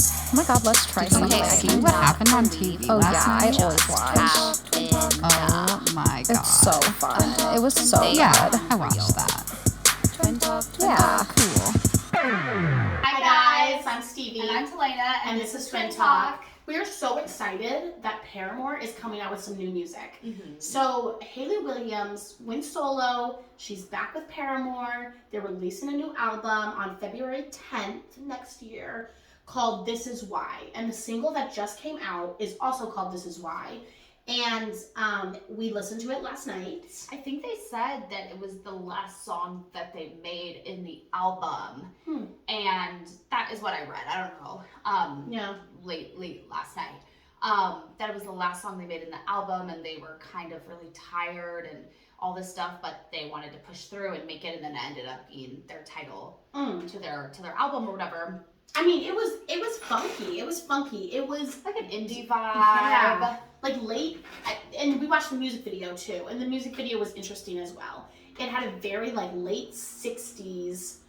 Oh my god, let's try something. See what happened on TV Oh last yeah, night? I always watch. Oh my god. It's so fun. It was so Yeah, good. I watched that. Yeah. Cool. Hi guys, I'm Stevie. And I'm Talena, and this is Twin Talk. We are so excited that Paramore is coming out with some new music. So Hayley Williams went solo. She's back with Paramore. They're releasing a new album on February 10th next year called This Is Why. And the single that just came out is also called This Is Why. And we listened to it last night. I think they said that it was the last song that they made in the album. And that is what I read. I don't know. Yeah. Late last night. That it was the last song they made in the album, and they were kind of really tired and all this stuff, but they wanted to push through and make it, and then it ended up being their title to their album or whatever. I mean, it was funky. It was funky. It was Like an indie vibe. Yeah. Like late, and we watched the music video too, and the music video was interesting as well. It had a very like late 60s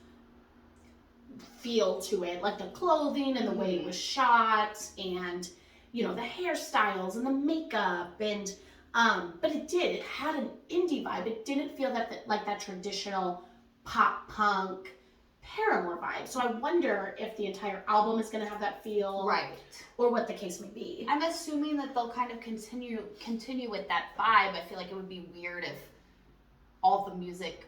feel to it, like the clothing and the way it was shot, and you know, the hairstyles and the makeup, and but it had an indie vibe. It didn't feel like that traditional pop punk Paramore vibe. So I wonder if the entire album is going to have that feel, Right. or what the case may be. I'm assuming that they'll kind of continue with that vibe. I feel like it would be weird if all the music,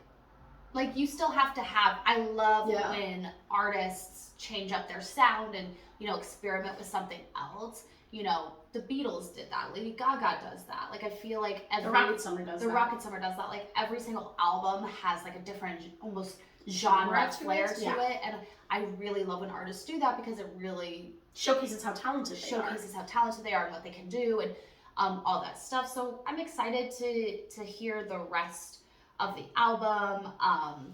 like, you still have to have, I love when artists change up their sound and, you know, experiment with something else. You know, the Beatles did that. Lady Gaga does that. Like, I feel like The Rocket Summer does that. Rocket Summer does that. Like, every single album has like a different, almost genre flair to it, and I really love when artists do that because it really showcases how talented they are and what they can do, and all that stuff. So I'm excited to hear the rest of the album,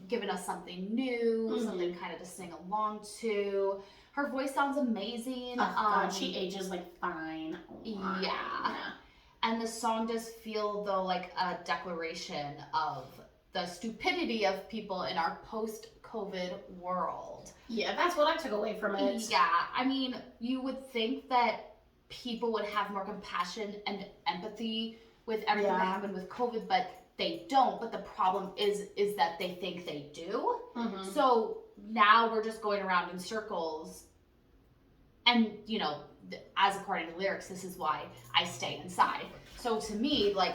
giving us something new, something kind of to sing along to. Her voice sounds amazing. God, she ages like fine. Yeah. And the song does feel though like a declaration of the stupidity of people in our post-COVID world. Yeah, that's what I took away from it. Yeah, I mean, you would think that people would have more compassion and empathy with everything that happened with COVID, but they don't. But the problem is that they think they do. So now we're just going around in circles. And, you know, as according to lyrics, this is why I stay inside. So to me, like,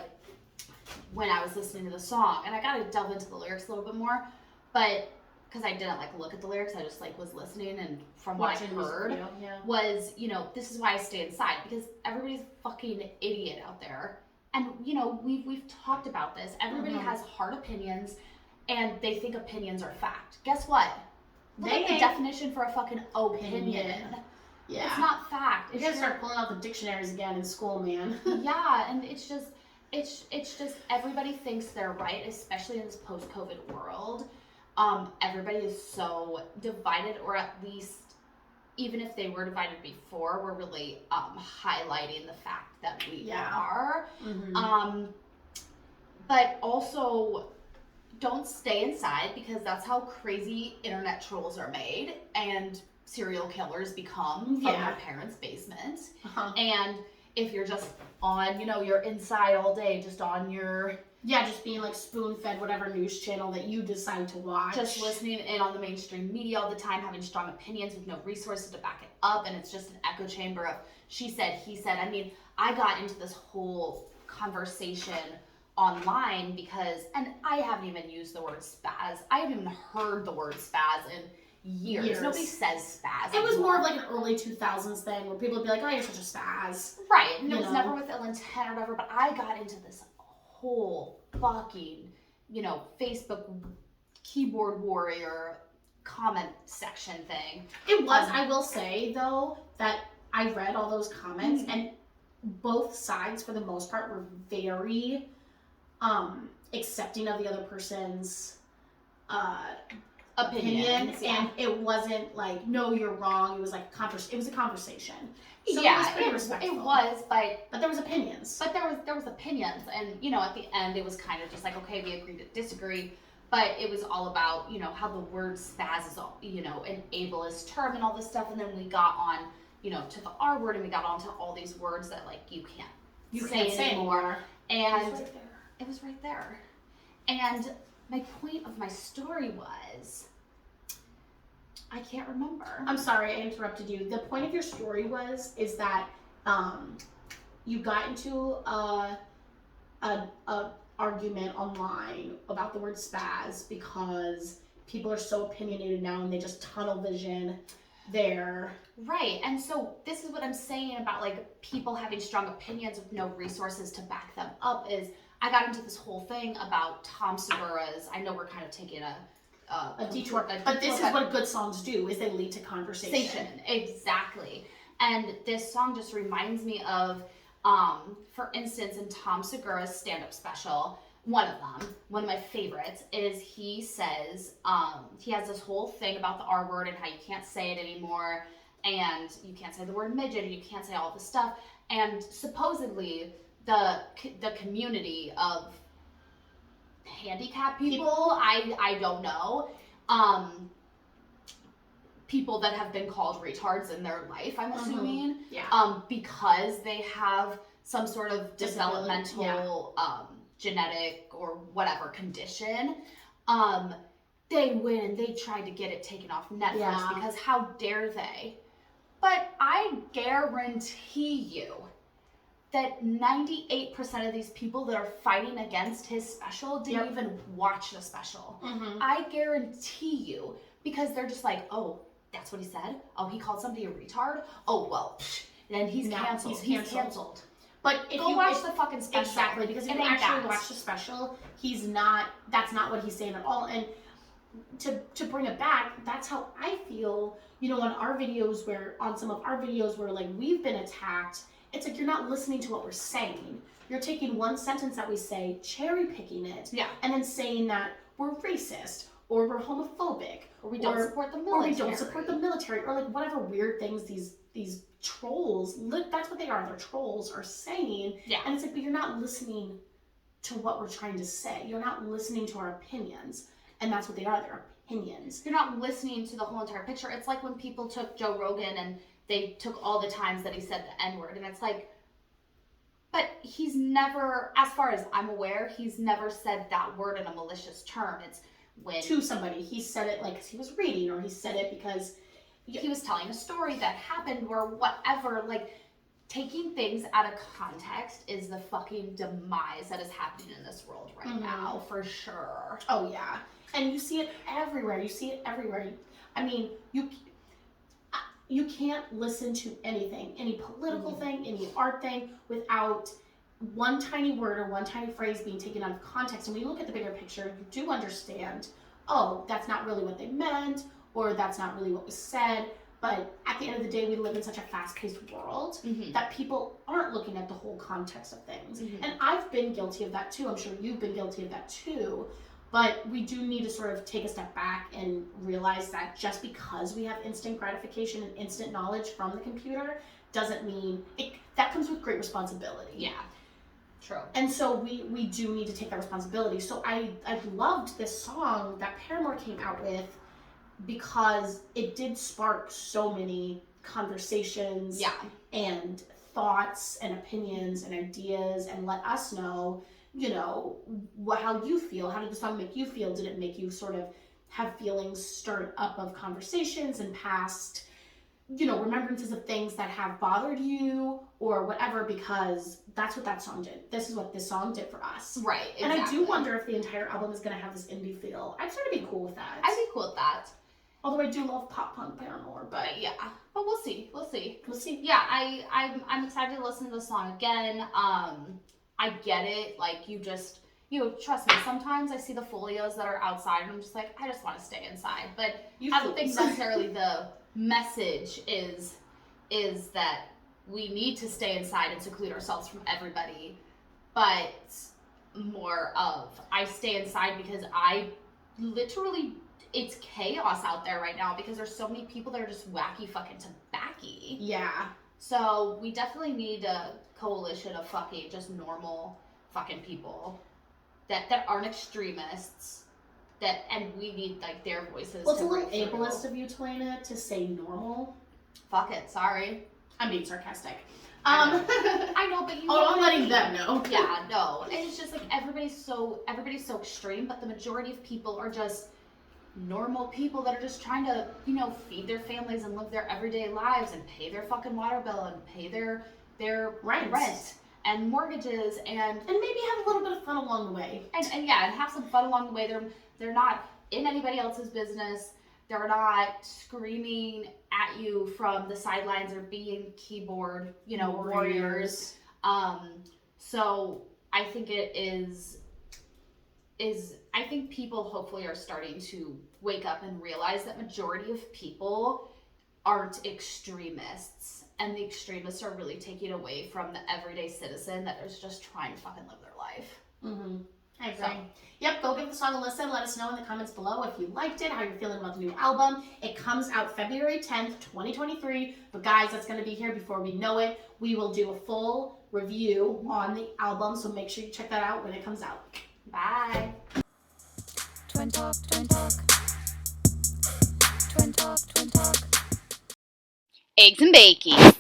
when I was listening to the song, and I got to delve into the lyrics a little bit more, but because I didn't like look at the lyrics, I just like was listening, and from what I heard was, you know, this is why I stay inside, because everybody's a fucking idiot out there. And, you know, we've talked about this. Everybody has hard opinions, and they think opinions are fact. Guess what? Look at the definition for a fucking opinion. Yeah. It's not fact. You gotta start pulling out the dictionaries again in school, man. Yeah, and it's just everybody thinks they're right, especially in this post-COVID world. Everybody is so divided, or at least, even if they were divided before, we're really highlighting the fact that we are. But also, don't stay inside, because that's how crazy internet trolls are made, and serial killers become from their parents' basement. And if you're just on, you know, you're inside all day, just on your... Yeah, just being like spoon-fed whatever news channel that you decide to watch. Just listening in on the mainstream media all the time, having strong opinions with no resources to back it up, and it's just an echo chamber of she said, he said. I mean, I got into this whole conversation online because, and I haven't even used the word spaz. I haven't even heard the word spaz in years. Nobody says spaz. It was more of like an early 2000s thing where people would be like, oh, you're such a spaz. Right, and it was never with ill intent or whatever, but I got into this whole fucking, you know, Facebook keyboard warrior comment section thing. It was, I will say though, that I read all those comments and both sides for the most part were very accepting of the other person's opinions, and it wasn't like, no, you're wrong. It was like it was a conversation. So yeah, it was pretty respectful. It was, but there was opinions. But there was opinions, and you know, at the end, it was kind of just like, okay, we agree to disagree. But it was all about, you know, how the word spaz is all, you know, an ableist term and all this stuff, and then we got on you know, to the R word, and we got onto all these words that like you can't say anymore. And It was right there. And my point of my story was, I can't remember. I'm sorry, I interrupted you. The point of your story is that you got into a argument online about the word spaz because people are so opinionated now and they just tunnel vision there. Right, and so this is what I'm saying about like people having strong opinions with no resources to back them up is I got into this whole thing about Tom Segura's, I know we're kind of taking a detour, but this is what good songs do, is they lead to conversation. Exactly. And this song just reminds me of, for instance, in Tom Segura's stand-up special, one of my favorites, is he says, he has this whole thing about the R word and how you can't say it anymore, and you can't say the word midget, and you can't say all this stuff, and supposedly the community of handicapped people, I don't know, people that have been called retards in their life, I'm assuming, because they have some sort of developmental, genetic or whatever condition, they win and they tried to get it taken off Netflix because how dare they? But I guarantee you that 98% of these people that are fighting against his special didn't even watch the special. I guarantee you, because they're just like, oh, that's what he said? Oh, he called somebody a retard? Oh, well, then he's canceled. He's canceled. But if Go you watch the fucking special. Exactly, because if you actually watch the special, that's not what he's saying at all. And to bring it back, that's how I feel, you know, on some of our videos where like we've been attacked, it's like you're not listening to what we're saying. You're taking one sentence that we say, cherry picking it, and then saying that we're racist, or we're homophobic, or we don't support the military. Or we don't support the military, or like whatever weird things these trolls, that's what they are, they're trolls, are saying. And it's like, but you're not listening to what we're trying to say. You're not listening to our opinions. And that's what they are, they're opinions. You're not listening to the whole entire picture. It's like when people took Joe Rogan and they took all the times that he said the N-word, and it's like, but he's never, as far as I'm aware, he's never said that word in a malicious term. It's when to somebody, he said it like he was reading, or he said it because he was telling a story that happened, or whatever. Like, taking things out of context is the fucking demise that is happening in this world right now, for sure. Oh yeah, and you see it everywhere. I mean, you can't listen to anything, any political thing, any art thing, without one tiny word or one tiny phrase being taken out of context. And when you look at the bigger picture, you do understand, oh, that's not really what they meant, or that's not really what was said. But at the end of the day, we live in such a fast-paced world that people aren't looking at the whole context of things. And I've been guilty of that too. I'm sure you've been guilty of that too. But we do need to sort of take a step back and realize that just because we have instant gratification and instant knowledge from the computer doesn't mean that comes with great responsibility. Yeah, true. And so we do need to take that responsibility. So I loved this song that Paramore came out with because it did spark so many conversations and thoughts and opinions and ideas, and let us know, you know, how you feel. How did the song make you feel? Did it make you sort of have feelings stirred up of conversations and past, you know, remembrances of things that have bothered you or whatever? Because that's what that song did. This is what this song did for us. Right, exactly. And I do wonder if the entire album is going to have this indie feel. I'd sort of be cool with that. I'd be cool with that. Although I do love pop punk Paramore, but but we'll see. We'll see. Yeah, I'm excited to listen to the song again. I get it. Like, you trust me. Sometimes I see the folios that are outside, and I'm just like, I just want to stay inside. But I don't think necessarily the message is that we need to stay inside and seclude ourselves from everybody, but more of I stay inside because I literally. It's chaos out there right now because there's so many people that are just wacky fucking tobacco. Yeah. So we definitely need a coalition of fucking just normal fucking people that aren't extremists. And we need like their voices. Well, it's a little ableist of you, Talena, to say normal. Fuck it, sorry. I'm being sarcastic. I know, but you know I'm what I letting mean. them know. Yeah, no. And it's just like everybody's so extreme, but the majority of people are just normal people that are just trying to, you know, feed their families and live their everyday lives and pay their fucking water bill and pay their rent and mortgages and maybe have a little bit of fun along the way. And have some fun along the way. They're not in anybody else's business. They're not screaming at you from the sidelines or being keyboard, you know, warriors. So I think it is I think people hopefully are starting to wake up and realize that majority of people aren't extremists, and the extremists are really taking away from the everyday citizen that is just trying to fucking live their life. Mm-hmm. I agree. Yep, go give the song a listen. Let us know in the comments below if you liked it, how you're feeling about the new album. It comes out February 10th, 2023. But guys, that's going to be here before we know it. We will do a full review on the album, so make sure you check that out when it comes out. Bye. Twin Talk, Twin Talk. Twin Talk, Twin Talk. Eggs and bacon.